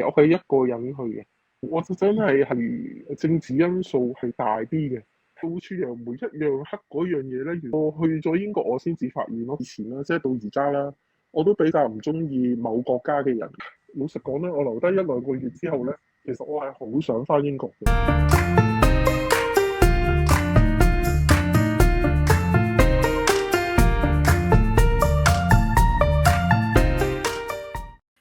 我係一個人去嘅，我就真係政治因素係大啲嘅。好似楊梅一樣黑嗰樣嘢咧，原來我去咗英國我先至發現咯。以前啦，即係到而家啦，我都比較唔中意某國家嘅人。老實講咧，我留低一兩個月之後咧，其實我係好想翻英國嘅。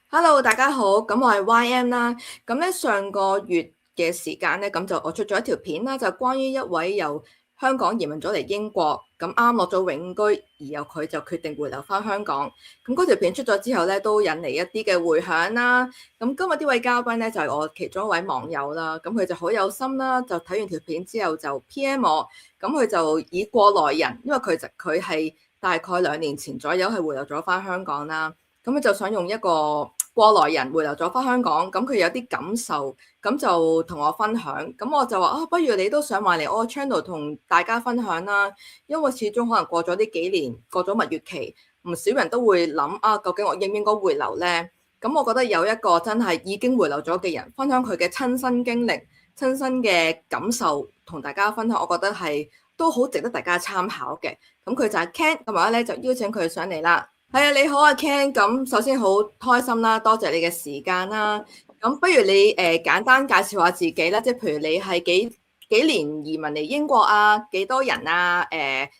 Hello，大家好，咁我係 YM 啦。咁咧上個月嘅時間咧，咁就我出咗一條片啦，就關於一位由香港移民咗嚟英國，咁啱落咗永居，而由佢就決定回流翻香港。咁嗰條片出咗之後咧，都引嚟一啲嘅迴響啦。咁今日呢位嘉賓咧就係我其中一位網友啦。咁佢就好有心啦，就睇完條片之後就 PM 我。咁佢就以過來人，因為佢係大概2年前左右係回流咗翻香港啦。咁佢就想用一個過來人回流咗翻香港，咁佢有啲感受，咁就同我分享。咁我就話啊，不如你都上埋嚟我個 channel 同大家分享啦。因為始終可能過咗呢幾年，過咗蜜月期，唔少人都會諗啊，究竟我應唔應該回流呢？咁我覺得有一個真係已經回流咗嘅人，分享佢嘅親身經歷、親身嘅感受，同大家分享，我覺得係都好值得大家參考嘅。咁佢就係 Ken，咁而家咧就邀請佢上嚟啦。係啊，你好啊，Ken。咁首先好開心啦，多謝你嘅時間啦。咁不如你簡單介紹下自己啦，即係譬如你係幾年移民嚟英國啊？幾多人啊？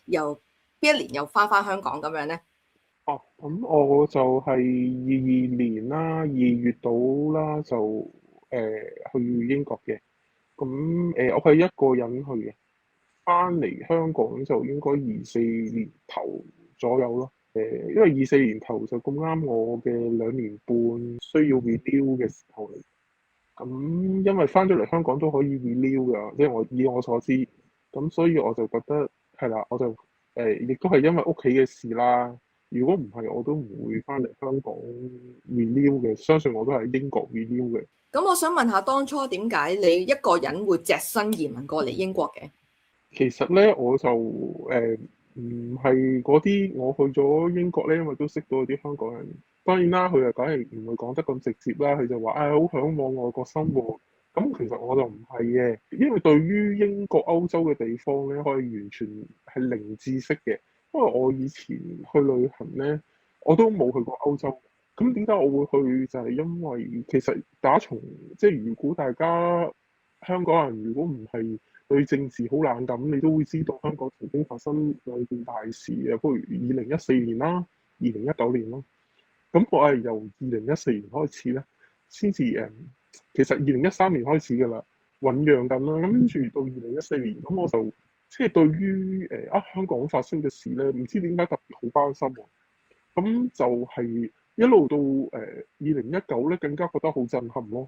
由邊一年又翻香港咁樣咧？哦，咁我就係22年啦，2月到啦就去英國嘅。咁我係一個人去嘅，翻嚟香港就應該24年頭左右咯。因為24年頭就咁啱我嘅2年半需要 renew 嘅時候嚟。咁因為翻咗嚟香港都可以 renew 㗎，即係以我所知。咁所以我就覺得係啦，我就亦都係因為屋企嘅事啦。如果唔係，我都唔會翻嚟香港 renew 嘅。相信我都係英國 renew 嘅。咁我想問下，當初點解你一個人會隻身移民過嚟英國嘅？其實咧，我就唔係嗰啲，我去咗英國咧，因為都識到啲香港人。當然啦，佢又梗係唔會講得咁直接啦。佢就話啊，好向往外國生活。咁其實我就唔係嘅，因為對於英國、歐洲嘅地方咧，可以完全係零知識嘅。因為我以前去旅行咧，我都冇去過歐洲。咁點解我會去？就係因為其實打從即係如果大家香港人如果唔係對政治好冷感，你都會知道香港曾經發生兩件大事嘅，不如2014年啦、2019年啦。咁我係由2014年開始咧，先至其實2013年開始㗎啦，醖釀緊啦。咁跟住到2014年，咁我就即係對於香港發生嘅事咧，唔知點解特別好關心喎。咁就係一路到2019咧，更加覺得好震撼咯。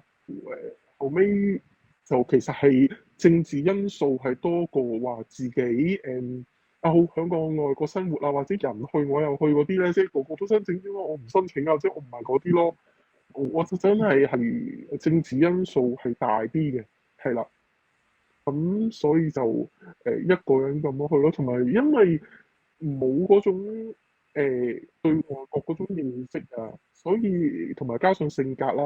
後尾就其實係政治因素係多過話自己好想個外國生活啊，或者人去我又去嗰啲咧，即係個個都申請啫嘛，我唔申請啊，即係我唔係嗰啲咯。我就真係政治因素係大啲嘅，係啦。咁所以就一個人咁樣去咯，同埋因為冇嗰種對外國嗰種認識啊，所以同埋加上性格啦，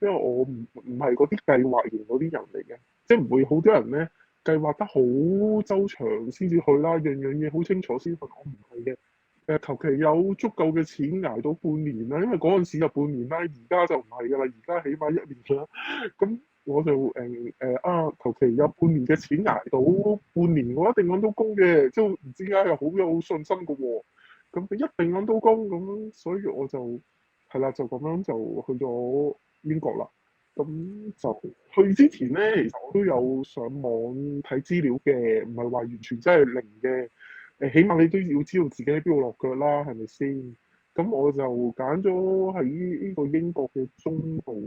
因為我唔係嗰啲計劃型嗰啲人嚟嘅，即係唔會好多人咧計劃得好周詳先至去啦，樣樣嘢好清楚先去，我唔係嘅。求其有足夠嘅錢捱到半年啦，因為嗰陣時就半年啦，而家就唔係㗎啦，而家起碼1年啦。咁我就求其有半年嘅錢捱到半年，我一定揾到工嘅，即係唔知點解又好有信心嘅喎。咁佢一定揾到工咁，所以我就係啦，就咁樣就去咗英國啦。咁就去之前咧，其實我都有上網睇資料嘅，唔係話完全真係零嘅。起碼你都要知道自己喺邊度落腳啦，係咪先？咁我就揀咗喺呢個英國嘅中部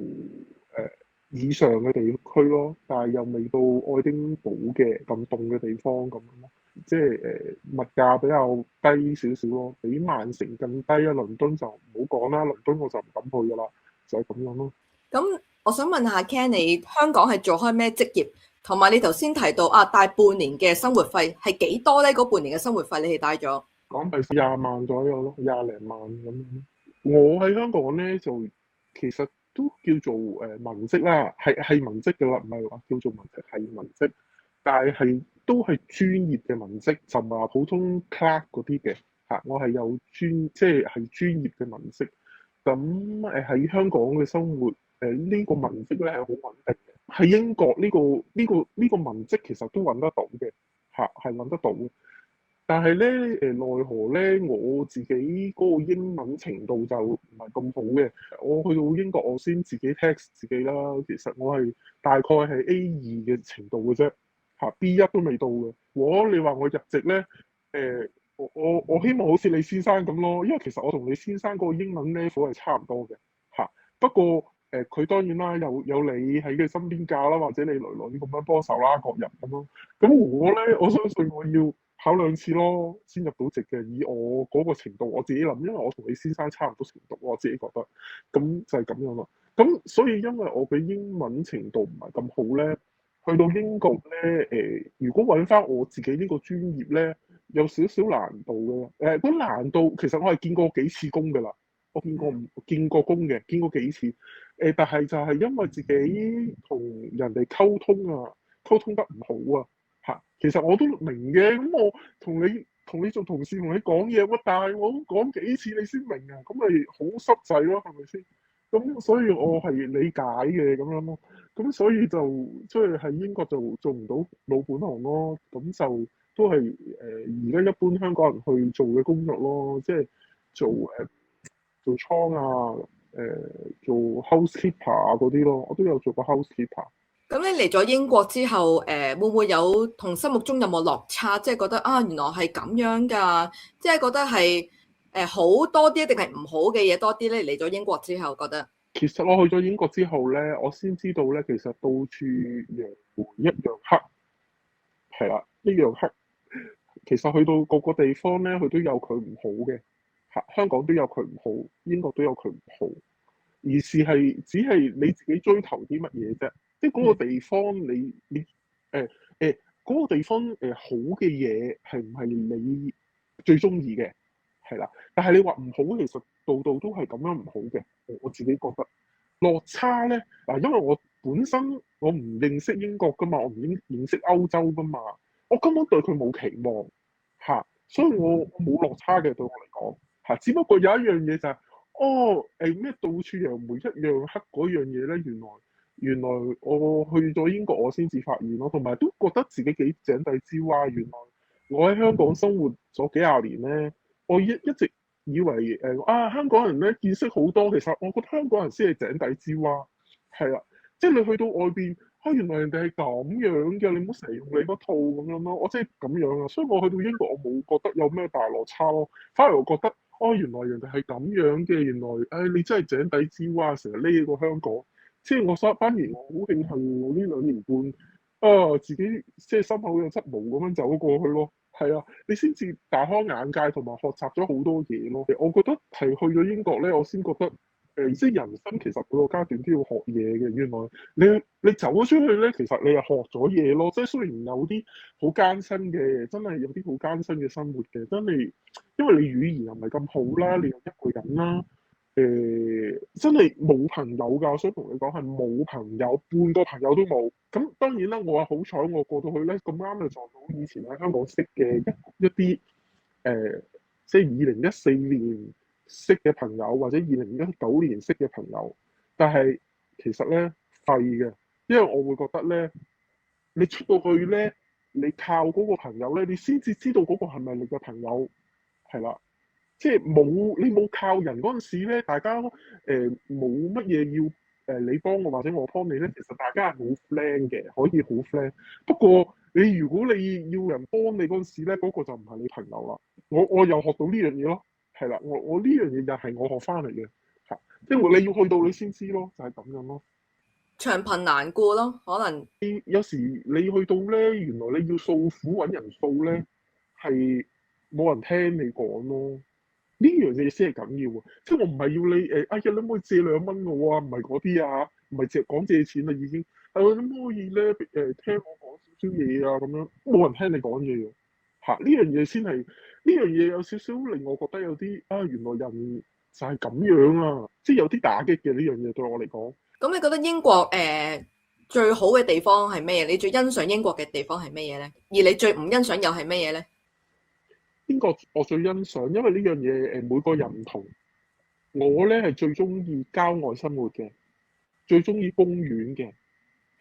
以上嘅地區咯，但係又未到愛丁堡嘅咁凍嘅地方咁樣咯，即係物價比較低少少咯，比曼城更低啊！倫敦就唔好講啦，倫敦我就唔敢去噶啦，就係咁樣咯。咁我想問下 Ken，你香港係做開咩職業？同埋你頭先提到啊，帶半年嘅生活費係幾多咧？嗰半年嘅生活費你係帶咗？港幣20萬左右咯，20零萬咁樣。我喺香港咧就其實都叫做文職啦，係文職㗎啦，唔係話叫做文職係文職，但係都係專業嘅文職，就唔係話普通 clerk 嗰啲嘅嚇。我係有即係專業嘅文職。咁喺香港嘅生活呢個文職咧係好穩定嘅。喺英國呢個文職其實都揾得到嘅嚇，係揾得到嘅。但係咧，奈何咧，我自己嗰個英文程度就唔係咁好嘅。我去到英國，我先自己 test 自己啦。其實我係大概係 A2嘅程度嘅啫，嚇 B1都未到嘅。如果你話我入籍咧，我希望好似你先生咁咯，因為其實我同你先生嗰個英文 level 係差唔多嘅，嚇。不過佢當然啦，有你喺佢身邊教啦，或者你女女咁樣幫手啦，各人咁咯。咁我咧，我相信我要考2次咯，先入到籍嘅。以我嗰個程度，我自己諗，因為我同你先生差唔多程度，我自己覺得，咁就係咁樣咯。咁所以因為我嘅英文程度唔係咁好咧，去到英國咧，如果揾翻我自己呢個專業咧，有少少難度嘅。嗰難度其實我係見過幾次工㗎啦，我見過工嘅，見過幾次。但係就係因為自己同人哋溝通啊，溝通得唔好啊。嚇，其實我都明嘅。咁我同你做同事同你講嘢，但係我講幾次你先明啊，咁咪好濕滯咯，係咪先？咁所以我係理解嘅咁樣咯。咁所以就即係喺英國就做唔到老本行咯。咁就都係而家一般香港人去做嘅工作咯，即係做做倉啊，做 housekeeper 啊嗰啲咯。我都有做過 housekeeper。咁你嚟咗英國之後，會唔會有同心目中有冇落差？即係覺得啊，原來係咁樣㗎，即係覺得係好多啲，定係唔好嘅嘢多啲咧？嚟咗英國之後覺得，其實我去咗英國之後咧，我先知道咧，其實到處洋門一樣黑，係啦，一樣黑。其實去到各個地方咧，佢都有佢唔好嘅。嚇，香港都有佢唔好，英國都有佢唔好。而只係你自己追求啲乜嘢啫？即係嗰個地方你嗰個地方好嘅嘢係唔係你最中意嘅？係啦，但係你話唔好，其實度度都係咁樣唔好嘅。我自己覺得落差咧嗱，因為我本身我唔認識英國噶嘛，我唔認識歐洲噶嘛，我根本對佢冇期望嚇，所以我冇落差嘅對我嚟講嚇。只不過有一樣嘢就係、咩到處楊梅一樣黑嗰樣嘢咧，原來我去咗英國我先至發現咯，同埋都覺得自己幾井底之蛙。原來我喺香港生活咗幾廿年咧，我一直以為香港人咧見識好多，其實我覺得香港人先係井底之蛙，係啦，即係你去到外邊原來人哋係咁樣嘅，你唔好成日用你嗰套咁樣咯，我即係咁樣啊，所以我去到英國我冇覺得有咩大落差咯，反而我覺得原來人哋係咁樣嘅，原來你真係井底之蛙，成日匿過香港，即係反而我好慶幸我呢2年半自己即係心口有7毛咁樣走過去咯。係啊，你先至大開眼界同埋學習咗好多嘢咯。我覺得係去咗英國咧，我先覺得即係人生其實每個階段都要學嘢嘅。原來你走咗出去咧，其實你係學咗嘢咯。即係雖然有啲好艱辛嘅，真係有啲好艱辛嘅生活嘅，真係因為你語言又唔係咁好啦，你又一個人啦。真係冇朋友㗎，我想同你講係冇朋友，半個朋友都冇。咁當然啦，我話好彩，我過到去咧咁啱就撞到以前喺香港識嘅一啲即係2014年識嘅朋友，或者2019年識嘅朋友。但係其實咧廢嘅，因為我會覺得咧，你出到去咧，你靠嗰個朋友咧，你先至知道嗰個係咪你嘅朋友，係啦。即係你冇靠人嗰陣時咧，大家冇乜嘢要你幫我或者我幫你咧，其實大家係好 friend 嘅，可以好 friend。不過如果你要人幫你嗰陣時咧，嗰個就唔係你朋友啦。我又學到呢樣嘢咯，係啦，我呢樣嘢又係我學翻嚟嘅嚇，即係你要去到你先知咯，就係咁樣咯。長貧難顧咯，可能有時你去到咧，原來你要訴苦揾人訴咧，係冇人聽你講咯。呢樣嘢先係緊要啊！即係我唔係要你哎呀，你可唔可以借2蚊我啊？唔係嗰啲啊，唔係講借錢啦已經。你可唔可以咧聽我講少少嘢啊？咁樣冇人聽你講嘢喎。呢樣嘢先係呢樣嘢有少少令我覺得有啲原來人就係咁樣啊，即係有啲打擊嘅呢樣嘢對我嚟講。咁你覺得英國最好嘅地方係咩嘢？你最欣賞英國嘅地方係咩嘢咧？而你最唔欣賞又係咩嘢咧？英國我最欣賞，因為呢樣嘢每個人唔同。我咧係最中意郊外生活嘅，最中意公園嘅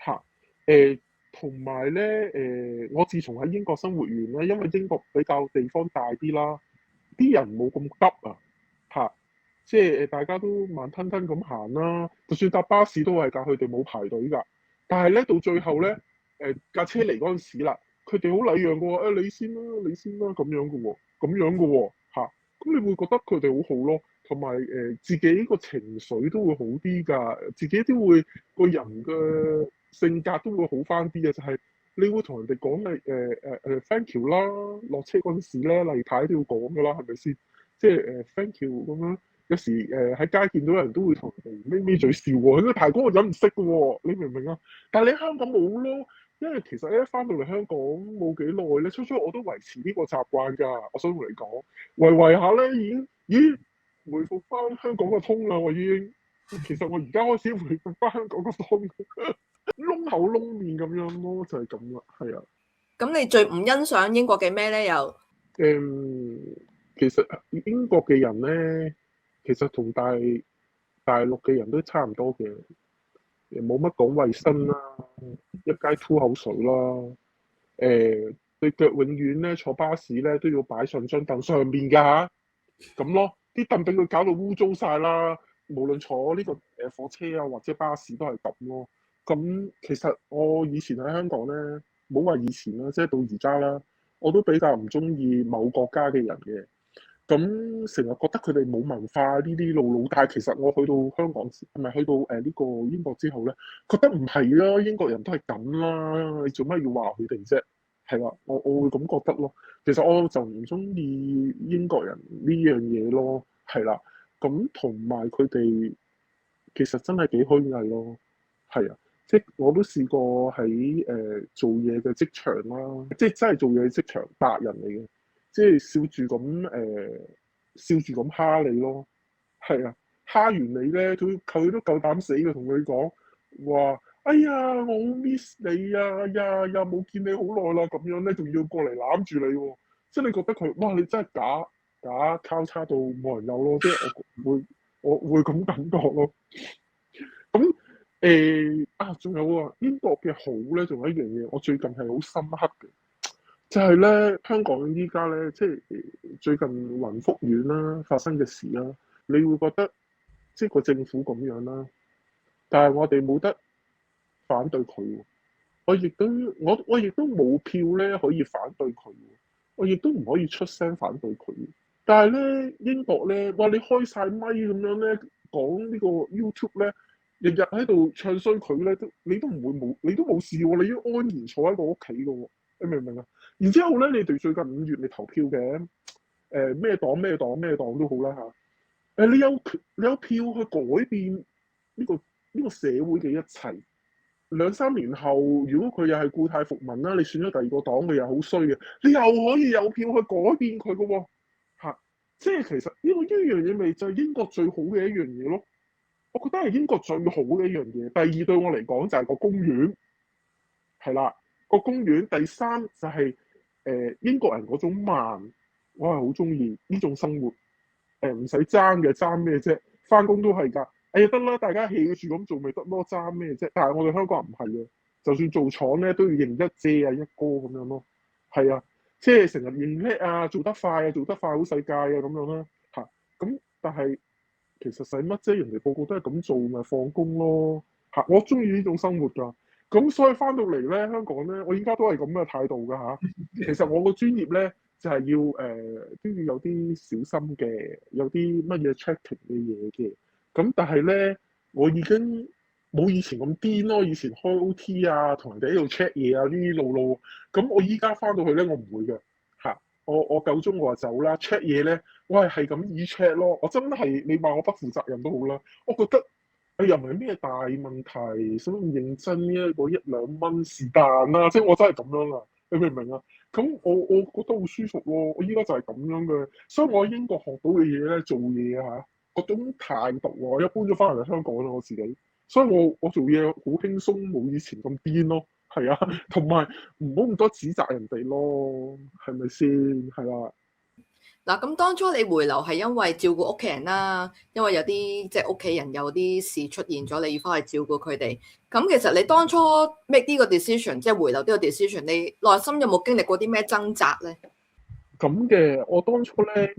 嚇。同埋咧我自從喺英國生活完咧，因為英國比較地方大啲啦，啲人冇咁急啊嚇，即係大家都慢吞吞咁行啦，就算搭巴士都係㗎，佢哋冇排隊㗎。但係咧到最後咧，架車嚟嗰陣時啦，佢哋好禮讓嘅喎，你先啦，你先啦，咁樣嘅喎，咁樣嘅喎嚇，咁你會覺得佢哋好好咯，同埋自己個情緒都會好啲㗎，自己都會個人嘅性格都會好翻啲嘅，就係、你會同人哋講你thank you 啦，落車嗰陣時咧，例牌都要講㗎啦，係咪先？即係thank you 咁樣。有時喺街見到人都會同人哋咪咪嘴笑喎，因為排嗰個人唔識嘅喎，你明唔明啊？但係你喺香港冇咯，因為其實咧翻到嚟香港冇幾耐咧，初初我都維持呢個習慣㗎。我想同你講，維下咧已經咦回復翻香港嘅通啦，我已經。其實我而家開始回復翻香港嘅通，窿口窿面咁樣咯，就係咁啦，係啊。咁你最唔欣賞英國嘅咩咧？又其實英國嘅人咧，其實同大陸嘅人都差唔多嘅，冇乜講衞生啦，一街吐口水啦，對腳永遠咧坐巴士咧都要擺上張凳上邊㗎嚇，咁咯，啲凳俾佢搞到污糟晒啦，無論坐呢個火車啊或者巴士都係咁咯。咁其實我以前喺香港咧，冇話以前啦，即係到而家啦，我都比較唔中意某國家嘅人嘅。咁成日覺得佢哋冇文化呢啲路路，但係其實我去到香港，唔係去到呢個英國之後咧，覺得唔係啦，英國人都係咁啦，你做咩要話佢哋啫？係啦，我會咁覺得咯。其實我就唔中意英國人呢樣嘢咯，係啦。咁同埋佢哋其實真係幾虛偽咯，係啊，即係我都試過喺做嘢嘅職場啦，即係真係做嘢嘅職場白人嚟嘅。即係笑住咁蝦你咯，係啊，蝦完你咧，佢都夠膽死嘅同佢講話，哎呀，我好 miss 你啊，呀冇見你好耐啦，咁樣咧，仲要過嚟攬住你喎，即係你覺得佢，哇，你真係假交叉到冇人有咯，即係我會咁感覺咯。咁仲有啊，英國嘅好咧，仲有一樣嘢，我最近係好深刻嘅。就係咧，香港依家咧，即係最近雲福苑啦發生嘅事啦，你會覺得即係個政府咁樣啦，但係我哋冇得反對佢喎，我亦都冇票咧可以反對佢喎，我亦都唔可以出聲反對佢。但係咧，英國咧，哇！你開晒咪咁樣咧講呢個 YouTube 咧，日日喺度唱衰佢咧，你都冇事喎，你要安然坐喺個屋企嘅喎，你明唔明啊？然之後咧，你哋最近5月你投票嘅，咩黨咩黨咩黨都好啦嚇，你有票去改變呢個社會嘅一切。2、3年後，如果佢又係故態復萌啦，你選咗第二個黨，佢又好衰嘅，你又可以有票去改變佢嘅喎，即係其實呢樣嘢咪就係英國最好嘅一樣嘢咯。我覺得係英國最好嘅一樣嘢。第二對我嚟講就係個公園，係啦，個公園。第三就係、英國人嗰種慢，我係好中意呢種生活。唔使爭嘅，爭咩啫？翻工都係㗎。哎呀得啦，大家 hea 住咁做咪得咯，爭咩啫？但係我哋香港人唔係嘅，就算做廠咧都要認一姐啊一哥咁樣咯。係啊，即係成日認叻啊，做得快啊，做得快好世界啊咁樣啦。咁但係其實使乜啫？人哋個個都係咁做，咪放工咯。我中意呢種生活㗎。咁所以翻到嚟咧，香港咧，我依家都係咁嘅態度㗎嚇。其實我個專業咧就係要都要有啲小心嘅，有啲乜嘢 checking 嘅嘢嘅。咁但係咧，我已經冇以前咁癲咯。以前開 OT 啊，同人哋喺度 check 嘢啊，呢啲路路。咁我依家翻到去咧，我唔會嘅嚇。我夠鐘我就走啦。check 嘢咧，我係咁以 check 咯。我真係你話我不負責任都好啦。我覺得又唔係咩大問題，使乜咁認真呢？嗰1、2蚊是但啦，即係我真係咁樣啊。你明唔明啊？咁我覺得好舒服咯。我依家就係咁樣嘅，所以我喺英國學到嘅嘢咧，做嘢啊嗰種態度喎，一搬咗翻嚟香港啦，我自己，所以我做嘢好輕鬆，冇以前咁癲咯，係啊，同埋唔好咁多指責人哋咯，係咪先？係啦。嗱，咁當初你回流係因為照顧屋企人啦，因為有啲即係屋企人有啲事出現咗，你要翻去照顧佢哋。咁其實你當初 make 呢個 decision，即係回流呢個 decision，你內心有冇經歷過啲咩掙扎咧？咁嘅，我當初咧，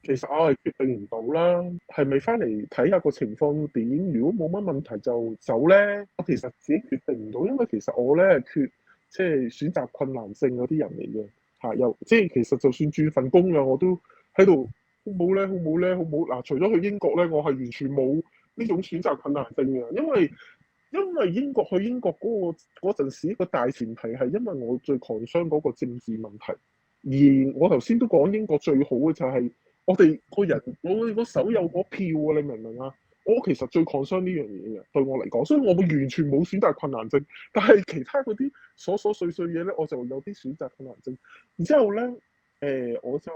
其實我係決定唔到啦，係咪翻嚟睇下個情況點？如果冇乜問題就走咧。我其實自己決定唔到，因為其實我咧係缺即係選擇困難症嗰啲人嚟嘅嚇，又即係其實就算轉份工啊，我都喺度好冇咧，好冇咧，好冇嗱。除咗去英國咧，我係完全冇呢種選擇困難症嘅，因為英國嗰陣時個大前提係因為我最 concern 嗰個政治問題。而我頭先都講英國最好嘅就係我哋個人，我哋個手有嗰票啊！你明唔明啊？我其實最 concern 呢樣嘢嘅，對我嚟講，所以我會完全冇選擇困難症。但係其他嗰啲瑣瑣碎碎嘢咧，我就有啲選擇困難症。然之後咧，我就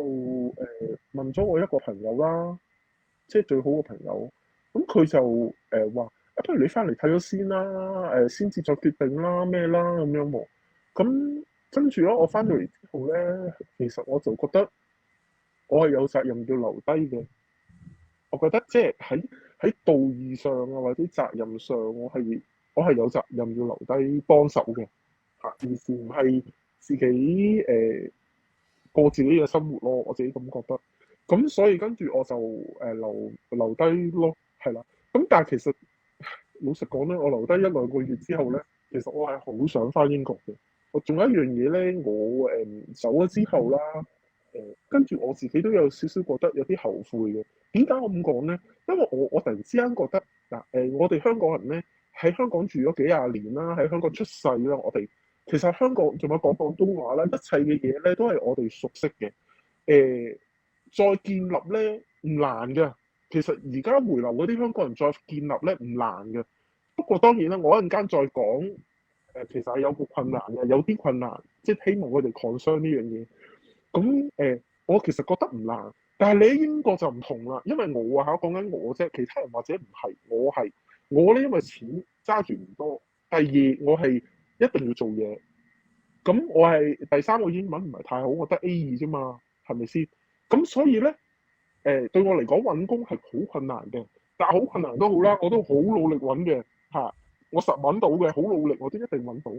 問咗我一個朋友啦，即係最好嘅朋友，咁佢就話：不如你翻嚟睇咗先啦，先至再決定啦，咩啦咁樣喎。咁跟住咧，我翻到嚟之後咧，其實我就覺得我係有責任要留低嘅。我覺得即係喺道義上啊，或者責任上，我係有責任要留低幫手嘅嚇，而唔係自己過自己嘅生活咯。我自己咁覺得。咁所以跟住我就留低咯，係啦。咁但係其實老實講咧，我留低一兩個月之後咧，其實我係好想翻英國嘅。我仲有一樣嘢咧，我走咗之後啦，跟住我自己都有少少覺得有啲後悔嘅。點解我咁講咧？因為我突然之間覺得嗱，我哋香港人咧喺香港住咗幾廿年啦，喺香港出世啦，我哋其實香港仲有講廣東話啦，一切嘅嘢咧都係我哋熟悉嘅。誒、再建立咧唔難嘅，其實而家回流嗰啲香港人再建立咧唔難嘅。不過當然啦，我一陣間再講其實係有個困難嘅，有啲困難，即係希望佢哋 concern 呢樣嘢。咁我其實覺得唔難，但係你喺英國就唔同啦，因為我啊嚇講緊我啫，其他人或者唔係，我咧，因為錢揸住唔多，第二我係一定要做嘢，咁我係第三個英文唔係太好，我得 A2啫嘛，係咪先？咁所以咧對我嚟講揾工係好困難嘅，但係好困難都好啦，我都好努力揾嘅嚇，我實揾到嘅，好努力我都一定揾到。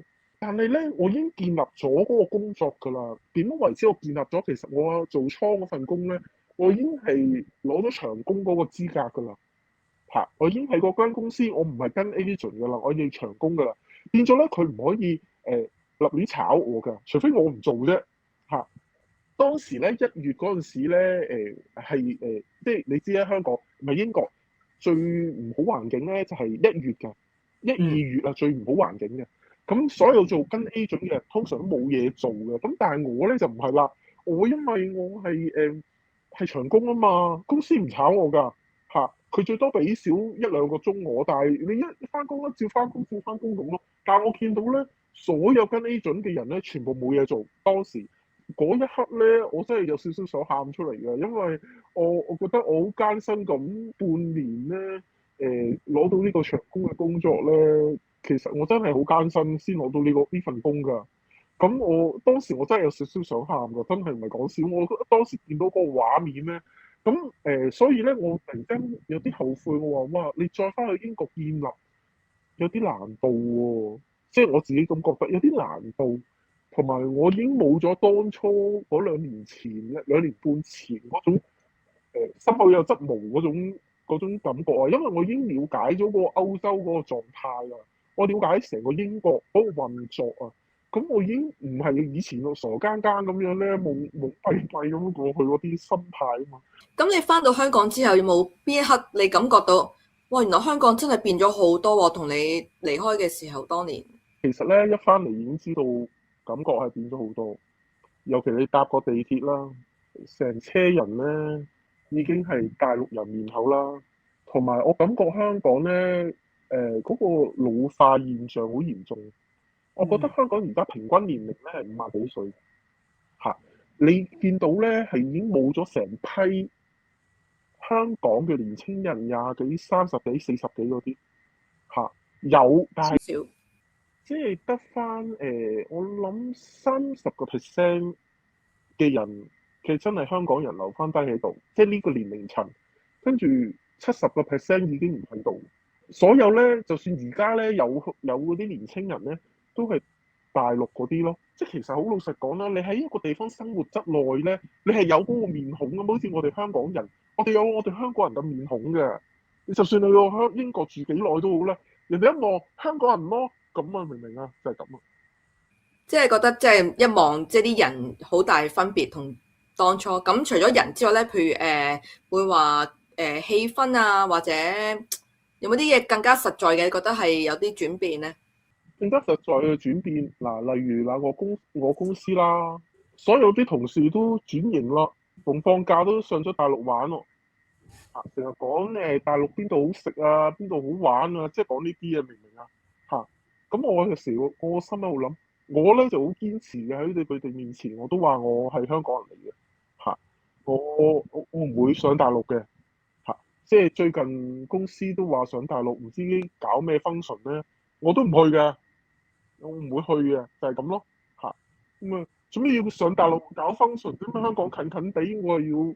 但係咧，我已經建立咗嗰個工作㗎啦。點樣為之我建立咗？其實我做倉嗰份工咧，我已經係攞咗長工嗰個資格㗎啦。嚇，我已經喺嗰間公司，我唔係跟 agent 㗎啦，我要長工㗎啦。變咗咧，佢唔可以立亂炒我㗎，除非我唔做啫。嚇，當時咧1月嗰陣時咧，即係你知啦，香港唔係英國最唔好環境咧，就係1月㗎，1、2月啊最唔好環境嘅。咁所有做跟 agent 嘅人通常都冇嘢做嘅，咁但係我咧就唔係啦，我因為我係長工啊嘛，公司唔炒我㗎嚇，佢最多俾少1、2個鐘我，但係你一翻工咧照翻工照翻工咁咯。但係我見到咧，所有跟 agent 嘅人咧，全部冇嘢做。當時嗰一刻咧，我真係有少少想喊出嚟嘅，因為我覺得我好艱辛咁半年咧，攞到呢個長工嘅工作咧。其實我真係好艱辛先攞到呢份工㗎。咁我當時我真係有少少想喊㗎，真係唔係講笑。我當時見到嗰個畫面咧，咁所以咧我突然間有啲後悔。我話哇，你再翻去英國建立有啲難度喎、即係我自己咁覺得有啲難度。同埋我已經冇咗當初嗰2年前、2年半前嗰種心口有質毛嗰種感覺啊，因為我已經了解咗個歐洲嗰個狀態啦。我了解成個英國嗰個運作啊，咁我已經唔係以前個傻更更咁樣咧，懵懵閉閉咁過去嗰啲心態啊嘛。咁你翻到香港之後，有冇邊一刻你感覺到，哇，原來香港真係變咗好多喎，同你離開嘅時候當年？其實咧一翻嚟已經知道感覺係變咗好多，尤其你搭個地鐵啦，成車人咧已經係大陸人面口啦，同埋我感覺香港咧嗰個老化現象好嚴重。我覺得香港而家平均年齡咧係50幾歲嚇，你見到咧係已經冇咗成批香港嘅年青人廿幾、30幾、40幾嗰啲嚇有，但係少。即係得翻我諗30%嘅人其實真係香港人留翻低喺度，即係呢個年齡層，跟住70%已經唔喺度。所有咧，就算而家咧有嗰啲年青人咧，都係大陸嗰啲咯。即係其實好老實講啦，你喺一個地方生活得耐咧，你係有嗰個面孔咁，好似我哋香港人，我哋有我哋香港人嘅面孔嘅。你就算你去英國住幾耐都好啦，人哋一望香港人咯，咁啊明唔明啊？就係咁啊。即係覺得即係一望即係啲人好大分別同當初。咁除咗人之外咧，譬如會話氣氛啊，或者有冇啲嘢更加實在嘅，覺得係有啲轉變咧？更加實在嘅轉變嗱，例如嗱，我公司啦，所有啲同事都轉型咯，逢放假都上咗大陸玩咯。啊，成日講大陸邊度好食啊，邊度好玩啊，即係講呢啲啊，明唔明啊？嚇，咁我有時我心喺度諗，我咧就好堅持嘅喺佢哋面前，我都話我係香港人嚟嘅。嚇，我唔會上大陸嘅。嚇，即係最近公司都話上大陸，唔知搞咩 function 咧，我都唔去嘅。我唔會去嘅，就係咁咯。嚇，咁啊，做咩要上大陸搞 function？點解香港近近地，我又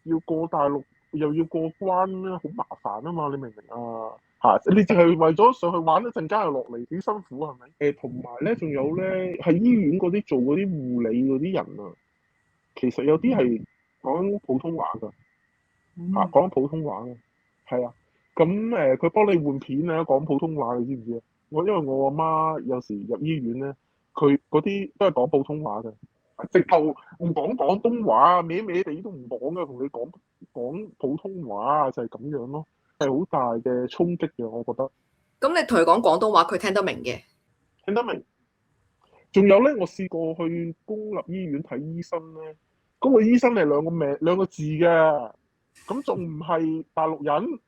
要過大陸，又要過關咧，好麻煩啊嘛！你明唔明啊？嚇，你淨係為咗上去玩一陣間又落嚟，幾辛苦係咪？同埋咧，仲有咧，喺醫院嗰啲做嗰啲護理嗰啲人啊，其實有啲係講普通話㗎。嚇，嗯，講普通話嘅，係啊。咁佢幫你換片啊，講普通話，你知唔知啊？因為我阿媽有時入醫院咧，佢嗰啲都係講普通話嘅，直頭唔講廣東話，歪歪地都唔講嘅，同你講普通話就係咁樣咯，係好大嘅衝擊嘅，我覺得。咁你同佢講廣東話，佢聽得明嘅。聽得明？仲有咧，我試過去公立醫院睇醫生咧，嗰個醫生係兩個字嘅，咁仲唔係大陸人？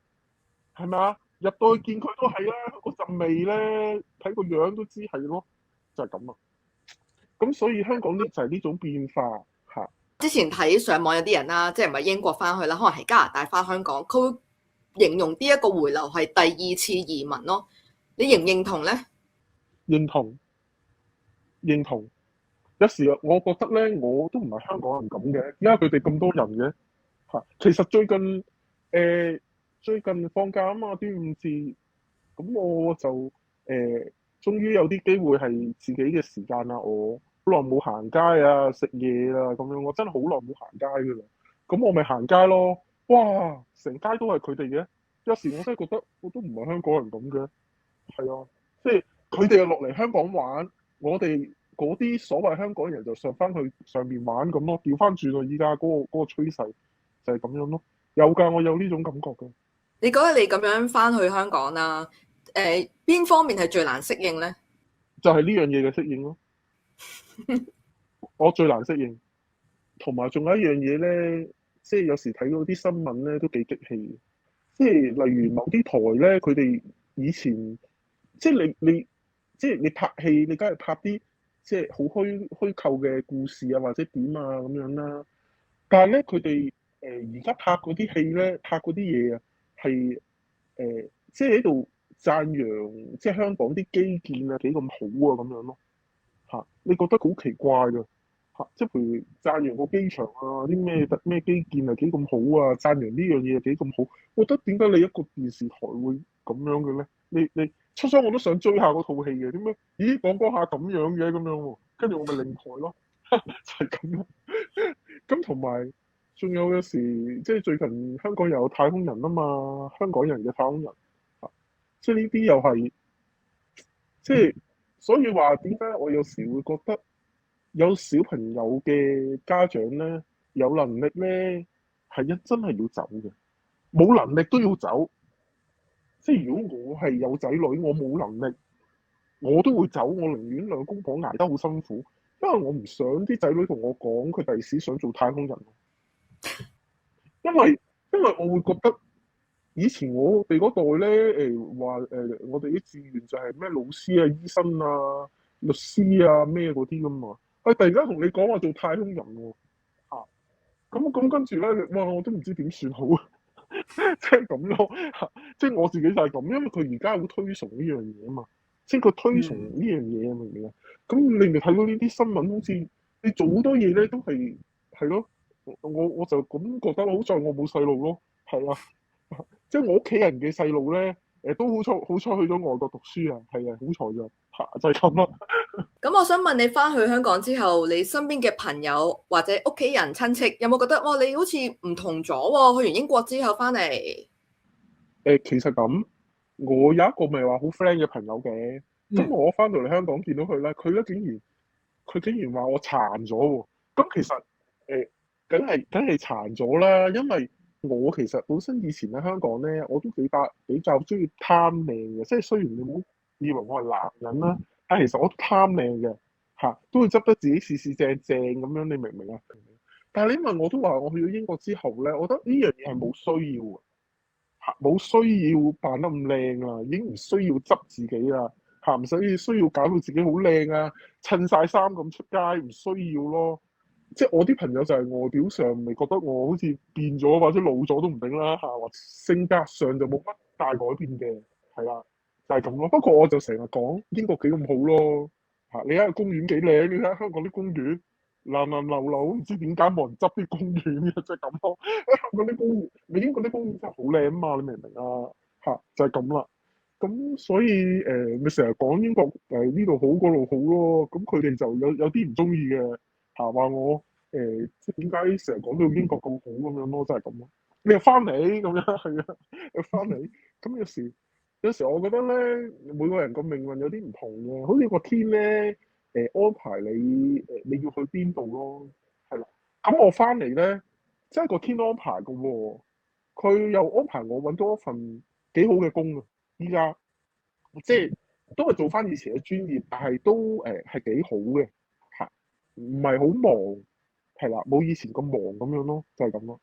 係咪啊？入到去見佢都係啦，嗰陣味咧，睇個樣都知係咯，就係咁啊。咁所以香港呢就係呢種變化嚇。之前睇上網有啲人啦，即係唔係英國翻去啦，可能係加拿大翻香港，佢會形容呢一個回流係第二次移民咯。你認唔認同咧？認同認同。有時啊，我覺得咧，我都唔係香港人咁嘅，點解佢哋咁多人嘅嚇？其實最近放假啊嘛，端午節，咁我就終於有啲機會係自己嘅時間啦。我好耐冇行街啊，食嘢啦咁樣，我真係好耐冇行街噶啦。咁我咪行街咯。哇！成街都係佢哋嘅，有時我真係覺得我都唔係香港人咁嘅。係啊，即係佢哋又落嚟香港玩，我哋嗰啲所謂香港人就上翻去上面玩咁咯。調翻轉啊，依家嗰個趨勢就係咁樣咯。有㗎，我有呢種感覺㗎。你覺得你咁樣翻去香港啦，邊方面係最難適應咧？就係呢樣嘢嘅適應咯，我最難適應。同埋仲有一樣嘢咧，即係有時睇到啲新聞咧都幾激氣嘅，即係例如某啲台咧，佢哋以前即係你即係你拍戲，你梗係拍啲即係好虛構嘅故事啊，或者點啊咁樣啦。但係咧，佢哋而家拍嗰啲戲咧，拍嗰啲嘢啊，係即係喺度讚揚，即係香港啲基建啊幾咁好啊咁樣咯嚇，你覺得好奇怪㗎嚇，即係譬如讚揚個機場啊，啲咩基建啊幾咁好啊，讚揚呢樣嘢幾咁好，我覺得點解你一個電視台會咁樣嘅咧？你初初我都想追下嗰套戲嘅，點解？咦，講下咁樣嘅咁樣喎，跟住我咪另台咯，就係咁咯。咁同埋仲有時，即係最近香港又有太空人啊嘛，香港人嘅太空人啊，即係呢啲又係即係，所以話點解我有時會覺得有小朋友嘅家長咧，有能力咧係真係要走嘅，冇能力都要走。即係如果我係有仔女，我冇能力，我都會走，我寧願兩公婆捱得好辛苦，因為我唔想啲仔女同我講佢第時想做太空人。因為我會覺得以前我哋嗰代咧，話我哋啲志願就係咩老師啊、醫生啊、律師啊咩嗰啲噶嘛，突然間同你講話做太空人喎，啊咁跟住咧，哇我都唔知點算好啊！即係咁咯。即係我自己就係咁，因為佢而家好推崇呢樣嘢啊嘛，即係佢推崇呢嗯樣嘢啊，明唔明啊？咁你咪睇到呢啲新聞，好似你做好多嘢咧都係咯，我就咁覺得咯，好在我冇細路咯，係啊，即係我屋企人嘅細路咧，都好彩去咗外國讀書啊，係啊，好彩咋嚇，就係咁啦。咁我想問你翻去香港之後，你身邊嘅朋友或者屋企人親戚有冇覺得哇，你好似唔同咗喎？去完英國之後翻嚟，其實咁，我有一個咪話好 friend 嘅朋友嘅，咁嗯我翻到嚟香港見到佢咧，佢竟然話我殘咗喎。咁其實梗係殘咗啦，因為我其實本身以前喺香港咧，我都比較中意貪靚嘅，即係雖然你唔好以為我係男人啦，但係其實我都貪靚嘅嚇，都會執得自己四四正正咁樣，你明唔明啊？但係你問我都話，我去咗英國之後咧，我覺得呢樣嘢係冇需要嘅。冇需要扮得咁靚啊，已經唔需要執自己啦，唔使需要搞到自己好靚啊，襯晒衫咁出街，唔需要咯。即係我啲朋友就係外表上咪覺得我好似變咗或者老咗都唔定啦嚇，或性格上就冇乜大改變嘅，係啦，就係咁咯。不過我就成日講英國幾咁好咯你睇下公園幾靚，你睇下香港啲公園藍藍流流，唔知點解冇人執啲公園嘅，即係咁咯。香港啲公園，你英國啲公園真係好靚啊嘛，你明唔明啊？就係咁啦。咁所以咪成日講英國呢度好嗰度好咯。咁佢哋就有啲唔中意嘅話我即係點解成日講到英國咁好咁樣咯，就係咁咯。你又翻嚟咁樣係啊，又翻嚟。咁有時我覺得咧，每個人個命運有啲唔同嘅，好似個天咧安排你要去邊度咯，係啦。咁我翻嚟咧，真係個天安排嘅喎，佢又安排我揾到一份幾好嘅工啊！依家即係都係做翻以前嘅專業，但係都係幾好嘅嚇，唔係好忙，係啦，冇以前咁忙咁樣咯，就係咁咯。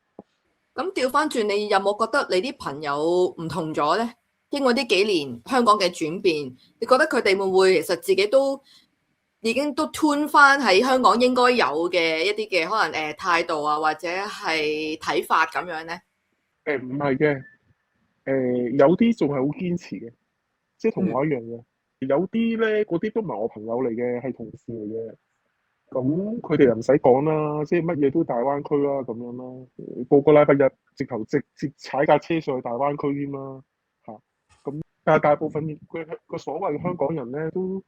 咁調翻轉，你有冇覺得你啲朋友唔同咗呢？經過呢幾年香港嘅轉變，你覺得佢哋會唔會其實自己都已經都 tune 翻喺香港應該有嘅一啲嘅可能態度啊，或者係睇法咁樣呢？唔係嘅，有啲仲係好堅持嘅，即係同嗯我一樣嘅。有啲咧，嗰啲都唔係我朋友嚟嘅，係同事嚟嘅。咁佢哋又唔使講啦，即係乜嘢都大灣區啦咁樣啦。個個禮拜日直接踩架車上去大灣區添啦嚇。咁但係大部分佢個所謂嘅香港人咧，都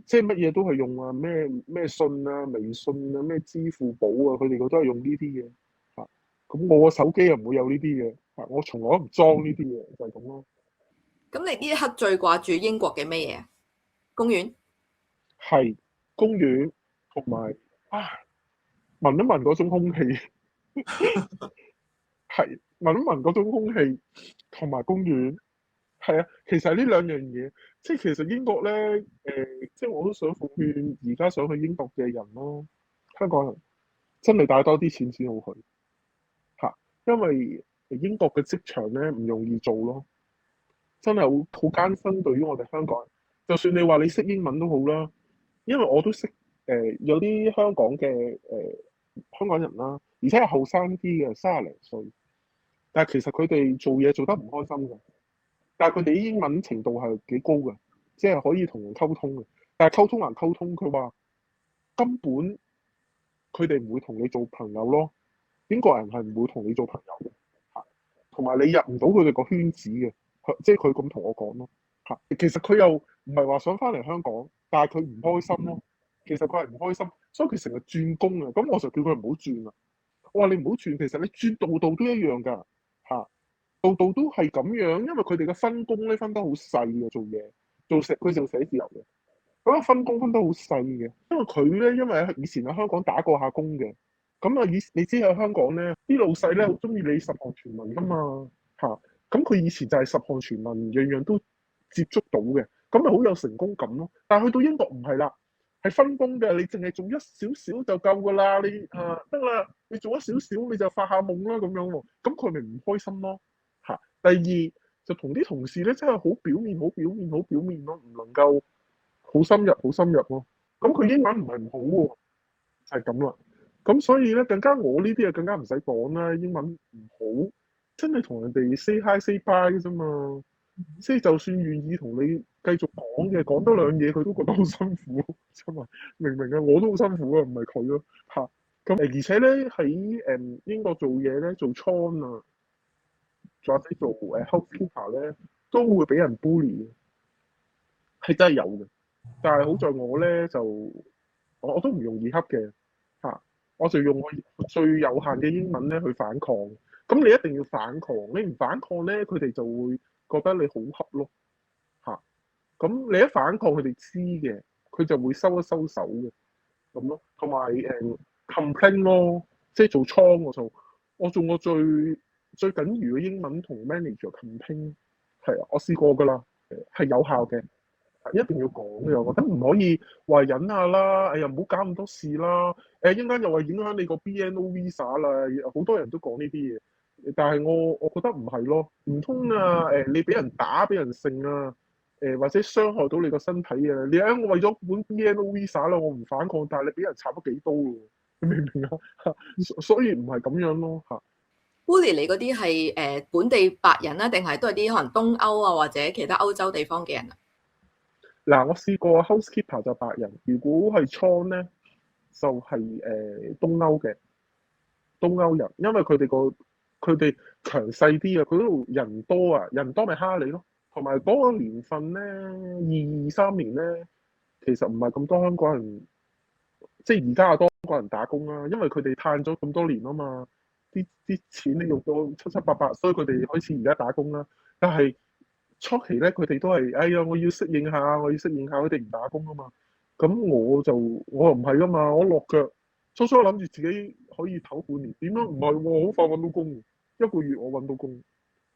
即係乜嘢都係用啊咩信啊、微信啊、咩支付寶啊，佢哋都係用呢啲嘅嚇。咁我個手機又唔會有呢啲嘅嚇，我從來都唔裝呢啲嘢，就係咁咯。咁你呢一刻最掛住英國嘅咩嘢啊？公園？係公園同埋啊，聞一聞嗰種空氣，係聞一聞嗰種空氣同埋公園，係啊，其實係呢兩樣嘢，即係其實英國咧，即係我都想奉勸而家想去英國嘅人咯，香港人真係帶多啲錢先好去因為英國嘅職場咧唔容易做咯，真係好艱辛對於我哋香港人，就算你話你識英文都好啦，因為我都識有啲香港嘅香港人啦，而且係後生啲嘅30零歲，但係其實佢哋做嘢做得唔開心嘅，但係佢哋啲英文程度係幾高嘅，即係可以同人溝通嘅，但係溝通還溝通，佢話根本佢哋唔會同你做朋友咯，英國人係唔會同你做朋友嘅同埋你入唔到佢哋個圈子嘅，即係佢咁同我講咯其實佢又唔係話想翻嚟香港，但係佢唔開心咯。其實佢係唔開心，所以佢成日轉工啊。咁我就叫佢唔好轉啊。我話你唔好轉，其實你轉度度都一樣㗎度度都係咁樣，因為佢哋嘅分工咧分得好細嘅，做嘢佢做寫字樓嘅，嗰個分工分得好細嘅。因為佢咧，因為以前喺香港打過下工嘅，咁你知喺香港咧，啲老細咧好中意你十項全能㗎嘛咁佢以前就係十項全能，樣樣都接觸到嘅，咁咪好有成功感咯。但係去到英國唔係啦，係分工嘅，你淨係做一少少就夠㗎啦。你得啦，你做一少少你就發下夢啦咁樣喎，咁佢咪唔開心咯第二就同啲同事咧真係好表面、好表面、好表面咯，唔能夠好深入、好深入咯。咁佢英文唔係唔好喎，就係咁啦。咁所以咧，更加我呢啲啊更加唔使講啦，英文唔好。真係同人哋 say hi say bye 啫嘛。即係就算願意同你繼續講嘅，講多兩嘢佢都覺得好辛苦，真係明唔明啊？我都好辛苦啊，唔係佢咯嚇。咁而且咧喺英國做嘢咧，做倉啊，或者做housekeeper 咧，都會俾人 bully 嘅，係真係有嘅。但係好在我咧就我都唔容易恰嘅嚇，我就用我最有限嘅英文咧去反抗。咁你一定要反抗，你唔反抗咧，佢哋就會覺得你好恰咯嚇。咁你一反抗，佢哋知嘅，佢就會收一收手嘅咁咯。同埋complain 咯，即係做倉我做我最緊要嘅英文同 manager complain 係啊，我試過㗎啦，係有效嘅。一定要講嘅，我覺得唔可以話忍下啦，哎呀唔好搞咁多事啦，一陣間又話影響你個 BNO Visa 啦，好多人都講呢啲嘢，但係我覺得唔係咯，唔通啊你俾人打俾人勝啊，或者傷害到你個身體啊，你我為咗本 BNO Visa 啦，我唔反抗，但係你俾人插咗幾刀喎，你明唔明啊？所以唔係咁樣咯嚇。bully 你嗰啲係本地白人啦，定係都係啲可能東歐啊或者其他歐洲地方嘅人啊？嗱，我試過 housekeeper 就白人，如果係倉咧就係、東歐嘅。東歐人，因為佢哋強勢啲啊，佢嗰度人多啊，人多咪蝦你咯。同埋嗰個年份咧，2023年咧，其實唔係咁多香港人，即係而家又多香港人打工啦，因為佢哋嘆咗咁多年啊嘛，啲錢你用到七七八八，所以佢哋開始而家打工啦。但係初期咧，佢哋都係，哎呀，我要適應下，我要適應下，佢哋唔打工啊嘛。咁我又唔係噶嘛，我落腳。初初諗住自己可以唞半年，點樣唔係喎？好快揾到工，一個月我揾到工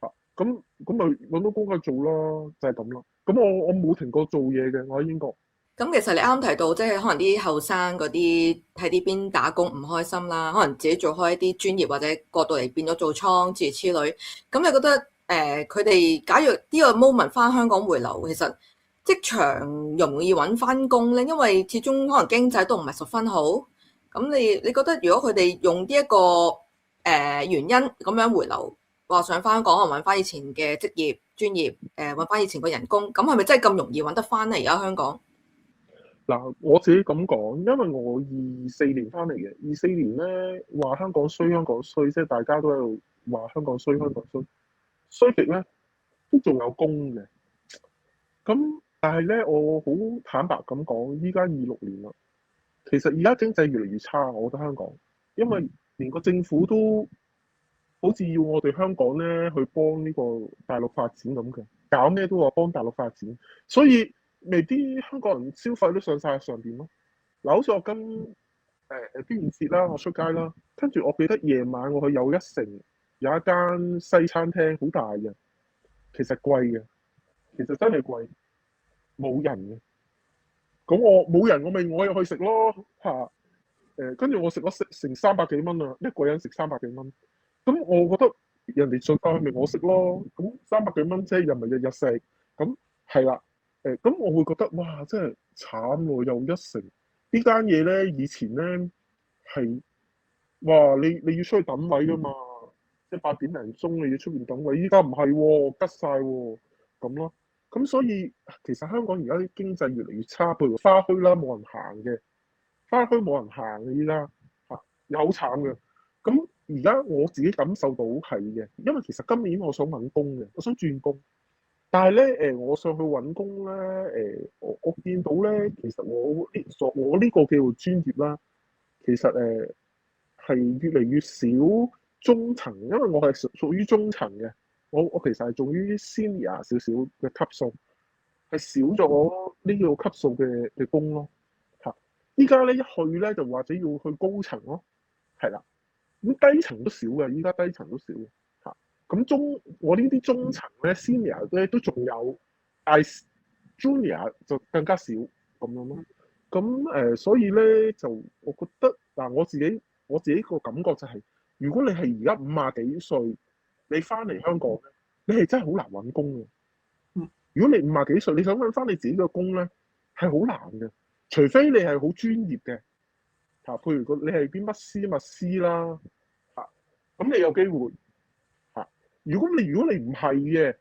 嚇，咁咪揾到工梗係做啦，就係咁啦。咁我冇停過做嘢嘅，我喺英國。咁其實你啱提到，即係可能啲後生嗰啲喺呢邊打工唔開心啦，可能自己做開一啲專業或者過到嚟變咗做倉諸如此類。咁你覺得佢哋假如呢個 moment 翻香港回流，其實職場容易揾翻工咧？因為始終可能經濟都唔係十分好。咁你覺得如果佢哋用呢一個原因咁樣回流，話想翻香港，可能揾翻以前嘅職業專業，揾翻以前個人工，咁係咪真係咁容易揾得翻咧？而家香港？嗱，我自己咁講，因為我24年翻嚟嘅，24年咧話香港衰，香港衰，即係大家都喺度話香港衰，香港衰，衰極咧都仲有工嘅。咁但係咧，我好坦白咁講，依家26年啦。其實而家經濟越嚟越差，我覺得香港，因為連個政府都好似要我哋香港咧去幫呢個大陸發展咁嘅，搞咩都話幫大陸發展，所以咪啲香港人消費都上晒上邊咯。嗱，好似我跟端午節啦，我出街啦，跟住我記得夜晚我去又一城有一間西餐廳，好大嘅，其實貴嘅，其實真係貴，冇人嘅。咁我冇人，我又去食咯嚇。跟住我食咗成300幾蚊啊，一個人食300幾蚊。咁我覺得人哋進價咪我食咯。咁300幾蚊啫，又唔係日日食。咁係啦。咁我會覺得哇，真係慘喎！又一城呢間嘢咧，以前咧係哇，你要出去等位噶嘛，即係8點零鐘你要出面等位。依家唔係喎，吉晒喎，咁咯。咁所以其實香港而家啲經濟越嚟越差，譬如花墟啦，冇人行嘅。花墟冇人行嘅依家嚇，又好慘嘅。咁而家我自己感受到係嘅，因為其實今年我想揾工嘅，我想轉工，但係咧我上去揾工咧我見到咧，其實我呢個叫做專業啦，其實係越嚟越少中層，因為我係屬於中層嘅，我其實係屬於 senior 少少嘅級數，係少咗呢個級數嘅工咯。嚇！依家咧一去咧就或者要去高層咯，係啦。咁低層都少嘅，依家低層都少嘅嚇。咁我呢啲中層咧 senior 咧都仲有，但係 junior 就更加少咁樣咯。咁所以咧就我覺得嗱，我自己個感覺就係，如果你係而家50幾歲，你翻嚟香港咧，你係真係好難揾工嘅。如果你50幾歲，你想揾翻你自己嘅工咧，係好難嘅，除非你係好專業嘅嚇，譬如你係啲乜師啦嚇，咁你有機會嚇。如果你唔係嘅，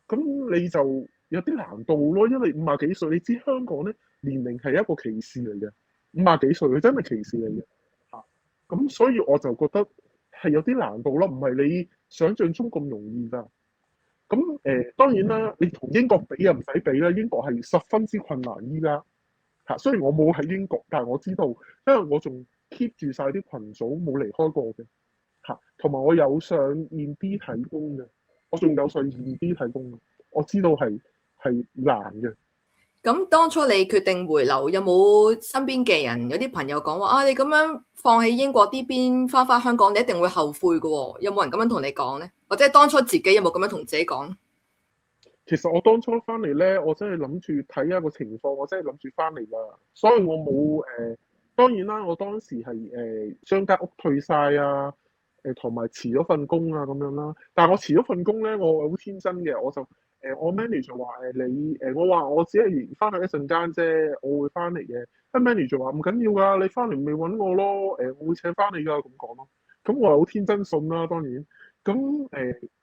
咁你就有啲難度咯，因為50幾歲，你知香港咧年齡係一個歧視嚟嘅，50幾歲佢真係歧視嚟嘅嚇。咁所以我就覺得係有啲難度咯，唔係你想象中咁容易㗎。咁當然啦，你同英國比又唔使比啦，英國係十分之困難依家嚇。雖然我冇喺英國，但係我知道，因為我仲 keep 住晒啲群組冇離開過嘅嚇，同埋我有上燕 B 睇工嘅，我仲有上燕 B 睇工嘅，我知道係難嘅。咁當初你決定回流，有冇身邊嘅人有啲朋友講話啊？你咁樣放棄英國呢邊，翻香港，你一定會後悔嘅喎。有冇人咁樣同你講咧？或者當初自己有冇咁樣同自己講？其實我當初翻嚟咧，我真係諗住睇一個情況，我真係諗住翻嚟啦，所以我冇當然啦，我當時係將間屋退晒啊，同埋辭咗份工啊咁樣啦。但係我辭咗份工咧，我好天真嘅，我就我 manager 話你我話我只係翻去一陣間啫，我會翻嚟嘅。跟 manager 話唔緊要㗎，你翻嚟咪揾我咯，我會請翻你㗎咁講咯。咁我係好天真信啦，當然。咁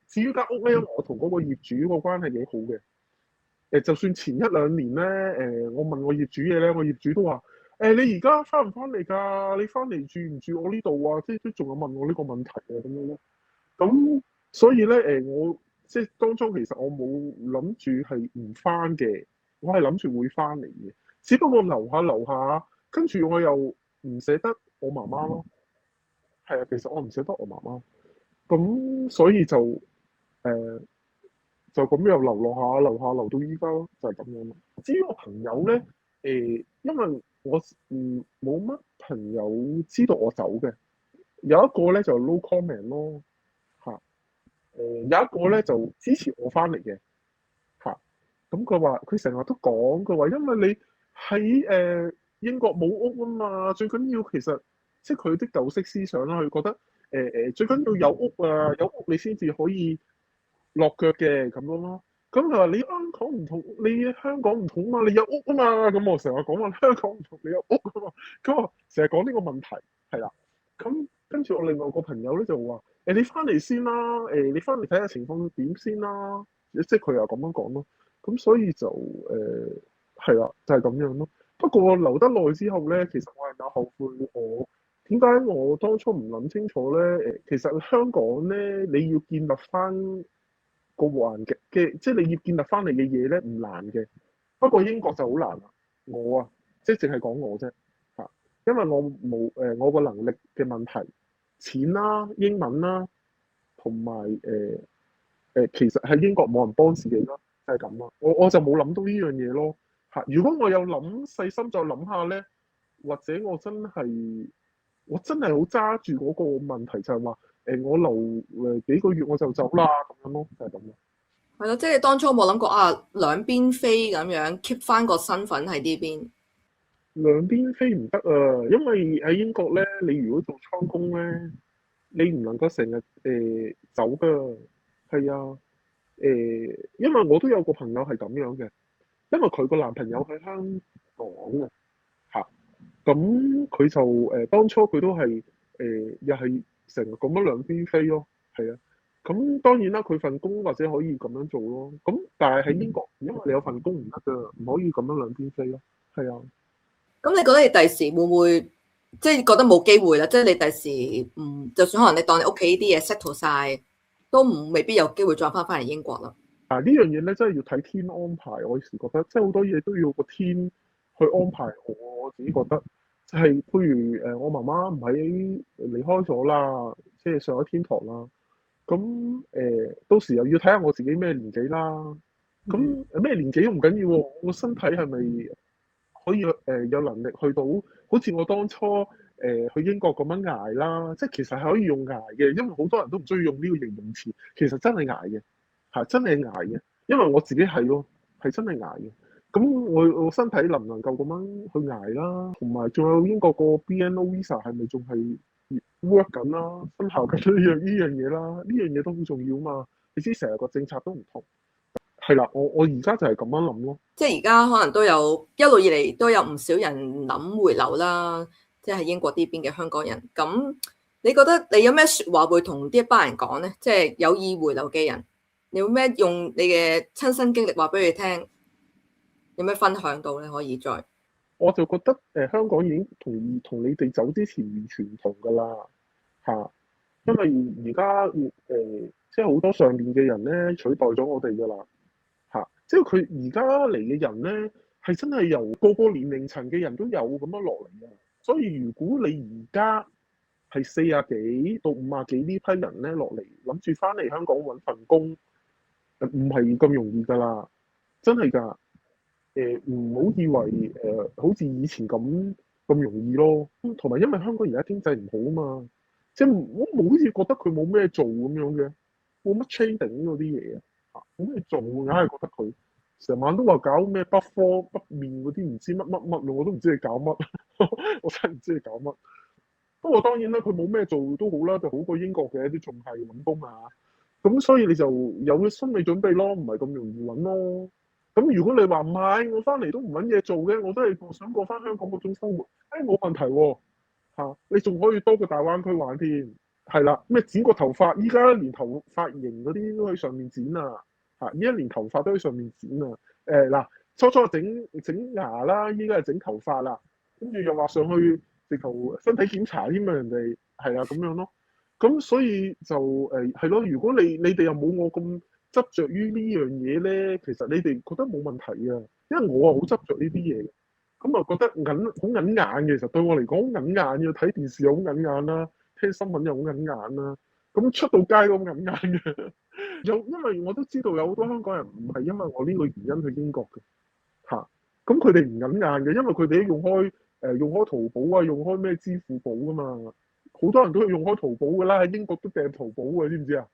至於間屋咧，我同嗰個業主個關係幾好嘅。就算前一兩年咧，我問我業主嘢咧，我業主都話：你而家翻唔翻嚟㗎？你翻嚟住唔住我呢度啊？即係都仲有問我呢個問題啊，咁樣咯。咁所以咧，我即係當初其實我冇諗住係唔翻嘅，我係諗住會翻嚟嘅。只不過留下，跟住我又唔捨得我媽媽咯。係啊，其實我唔捨得我媽媽。咁所以誒就咁又留到依家咯，就係咁樣咯。至於我朋友咧，因為我冇乜朋友知道我走嘅，有一個咧就 no comment 咯，嚇，有一個咧就支持我翻嚟嘅，嚇。咁佢話佢成日都講，佢話因為你喺英國冇屋啊嘛，最緊要其實即係佢啲舊式思想啦，佢覺得最緊要有屋啊，有屋你先至可以落腳嘅咁樣咯。咁佢話你香港唔同，你香港唔同啊嘛，你有屋啊嘛。咁我成日講話香港唔同，你有屋啊嘛。咁我成日講呢個問題係啦。咁跟住我另外個朋友咧就話：你翻嚟先啦，你翻嚟睇下情況點先啦。即係佢又咁樣講咯。咁所以就係啦，就係咁樣咯。不過留得耐之後咧，其實我係有後悔我點解我當初唔諗清楚咧？其實香港咧，你要建立翻個環境嘅，即係你要建立翻嚟嘅嘢咧，唔難嘅。不過英國就好難啦。我啊，即係淨係講我啫嚇，因為我冇我個能力嘅問題，錢啦、英文啦，同埋其實喺英國冇人幫自己咯，就係咁咯。我就冇諗到呢樣嘢咯嚇。如果我有諗細心再諗下咧，或者我真係好揸住嗰個問題就係話我留幾個月我就走啦咁樣咯，就係咁咯。係咯，即係你當初冇諗過啊，兩邊飛咁樣 keep 翻個身份喺呢邊。兩邊飛唔得啊，因為喺英國咧，你如果做倉工咧，你唔能夠成日走㗎。係啊，因為我都有個朋友係咁樣嘅，因為佢個男朋友喺香港嘅嚇，咁佢就當初佢都係又係成日咁樣兩邊飛咯，係啊。咁當然啦，佢份工或者可以咁樣做咯。咁但係喺英國，因為你有份工唔得㗎，唔可以咁樣兩邊飛咯。係啊。咁你覺得你第時會唔會即係覺得冇機會啦？即係你第時就算可能你當你屋企啲嘢 settle 晒，都未必有機會再翻嚟英國啦。呢樣嘢咧真係要睇天安排，我有時覺得即係好多嘢都要個天去安排好。我自己覺得就係、譬如我媽媽唔喺離開咗啦，即係上咗天堂啦。咁到時又要睇下我自己咩年紀啦。咁咩年紀都唔緊要喎，我個身體係咪可以有能力去到好似我當初去英國咁樣捱啦？即係其實係可以用捱嘅，因為好多人都唔中意用呢個形容詞，其實真係捱嘅。係真係捱嘅，因為我自己係咯，係真係捱嘅。咁我身體能唔能夠咁樣去捱啦？同埋仲有英國個 BNO Visa 係咪仲係 work 緊啦？生效緊呢樣嘢啦？呢樣嘢都好重要嘛。你知成日個政策都唔同。係啦，我而家就係咁樣諗咯。即係而家可能都有一路以嚟都有唔少人諗回流啦，即係英國呢邊嘅香港人。咁你覺得你有咩説話會同呢一班人講咧？即係有意回流嘅人，你有咩用你嘅親身經歷話俾佢聽？有咩分享到咧？可以再我就覺得香港已經同你哋走之前完全唔同㗎啦嚇，因為而家即係好多上面嘅人咧取代咗我哋㗎啦嚇，即係佢而家嚟嘅人咧係真係由個個年齡層嘅人都有咁樣落嚟嘅，所以如果你而家係40幾到50幾呢批人咧落嚟，諗住翻嚟香港揾份工，唔係咁容易㗎啦，真係㗎。唔好以為好似以前咁容易咯，同埋因為香港而家經濟唔好啊嘛，即係我冇好似覺得佢冇咩做咁樣嘅，冇乜 trading 嗰啲嘢啊，冇咩做，硬係覺得佢成晚都話搞咩北科北面嗰啲唔知乜乜乜咯，我都唔知你搞乜，我真係唔知你搞乜。不過當然啦，佢冇咩做都好啦，就好過英國嘅，啲仲係揾工啊。咁所以你就有個心理準備咯，唔係咁容易揾咯。咁如果你話唔係，我翻嚟都唔揾嘢做嘅，我都係想過翻香港嗰種生活，冇問題喎、你仲可以多個大灣區玩添，係啦，咩剪個頭髮，依家連頭髮型嗰啲都喺上面剪啊，依家連頭髮都喺上面剪啊，嗱，初初整牙啦，依家係整頭髮啦，跟住又話上去直頭身體檢查添啊，人哋係啊咁樣咯。咁所以就係咯，如果你哋又冇我咁執着於呢樣嘢咧，其實你哋覺得冇問題啊，因為我啊好執着呢啲嘢，咁啊覺得好揞眼嘅，其實對我嚟講好揞眼嘅，睇電視又好揞眼啦，聽新聞又好揞眼啦，咁出到街都好揞眼嘅。因為我都知道有好多香港人唔係因為我呢個原因去英國嘅嚇，咁佢哋唔揞眼嘅，因為佢哋都用開淘寶啊，用開咩支付寶噶嘛。好多人都係用開淘寶㗎啦，喺英國都訂淘寶嘅，知唔知啊？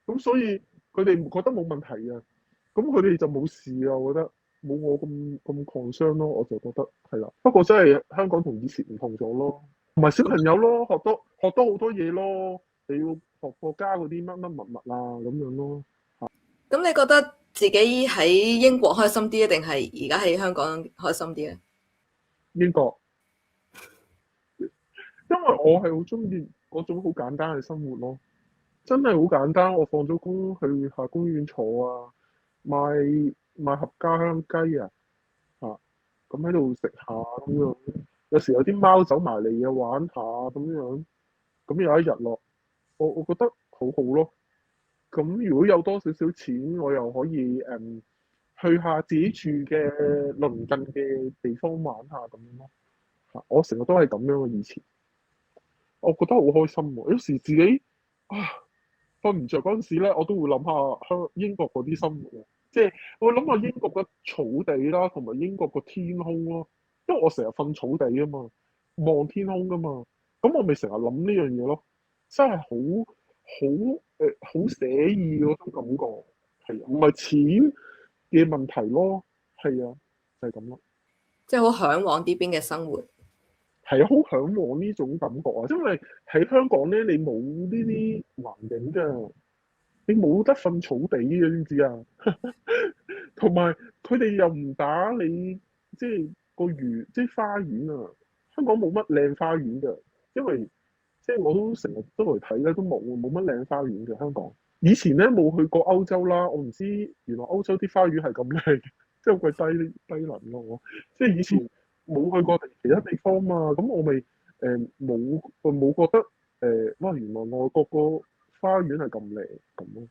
咁所以佢哋覺得冇問題啊，咁佢哋就冇事啊，我覺得冇我咁 concern 咯，我就覺得係啦。不過真係香港同以前唔同咗咯，同埋小朋友咯，學多好多嘢咯，你要學國家嗰啲乜乜物物啊咁樣咯。咁，你覺得自己喺英國開心啲，定係而家喺香港開心啲咧？英國，因為我係好中意嗰種好簡單嘅生活咯。真係好簡單，我放咗工去下公園坐啊，買盒家鄉雞啊，咁喺度食下咁樣。有時有啲貓走埋嚟啊，玩下咁樣。咁有一日咯，我覺得好好咯。咁如果有多少少錢，我又可以去下自己住嘅鄰近嘅地方玩下咁樣咯。我成日都係咁樣嘅以前，我覺得好開心喎。有時自己啊〜瞓唔着嗰陣時咧，我都會諗下英國嗰啲生活啊，即係我會諗下英國嘅草地啦，同埋英國個天空咯。因為我成日瞓草地啊嘛，望天空噶嘛，咁我咪成日諗呢樣嘢咯。真係好寫意嗰種感覺，係啊，唔係錢嘅問題咯，係啊，就係咁咯。即係好嚮往呢邊嘅生活。係啊，好嚮往呢種感覺啊，因為喺香港咧，你冇呢啲環境㗎。你冇得瞓草地嘅，知唔知啊？同埋佢哋又唔打理，即係個園，即係花園啊。香港冇乜靚花園㗎，因為即係我都成日都嚟睇咧，都冇乜靚花園嘅香港。以前咧冇去過歐洲啦，我唔知原來歐洲啲花園係咁靚，即係好鬼低能咯。即係以前冇去過其他地方嘛，咁我咪冇覺得哇原來外國個花園係咁靚咁咯，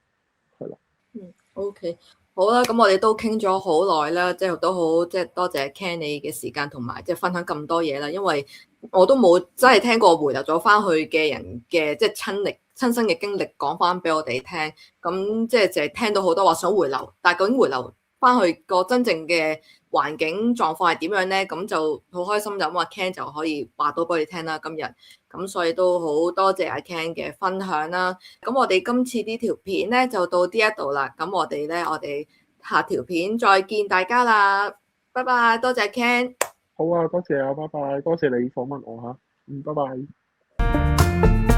係啦。OK，好啦，咁我哋都傾咗好耐啦，即係都好，即係多謝 Ken 你嘅時間同埋即係分享咁多嘢啦。因為我都冇真係聽過回流咗翻去嘅人嘅即係親身嘅經歷講翻俾我哋聽，咁即係淨係聽到好多話想回流，但係究竟回流翻去個真正嘅環境狀況係點樣咧？咁就好開心就咁話 Ken 就可以話到俾你聽啦，今日咁所以都好多謝阿 Ken 嘅分享啦。咁我哋今次呢條片咧就到呢一度啦。咁我哋下條片再見大家啦，拜拜，多謝 Ken。好啊，多謝啊，拜拜，多謝你訪問我嚇，拜拜。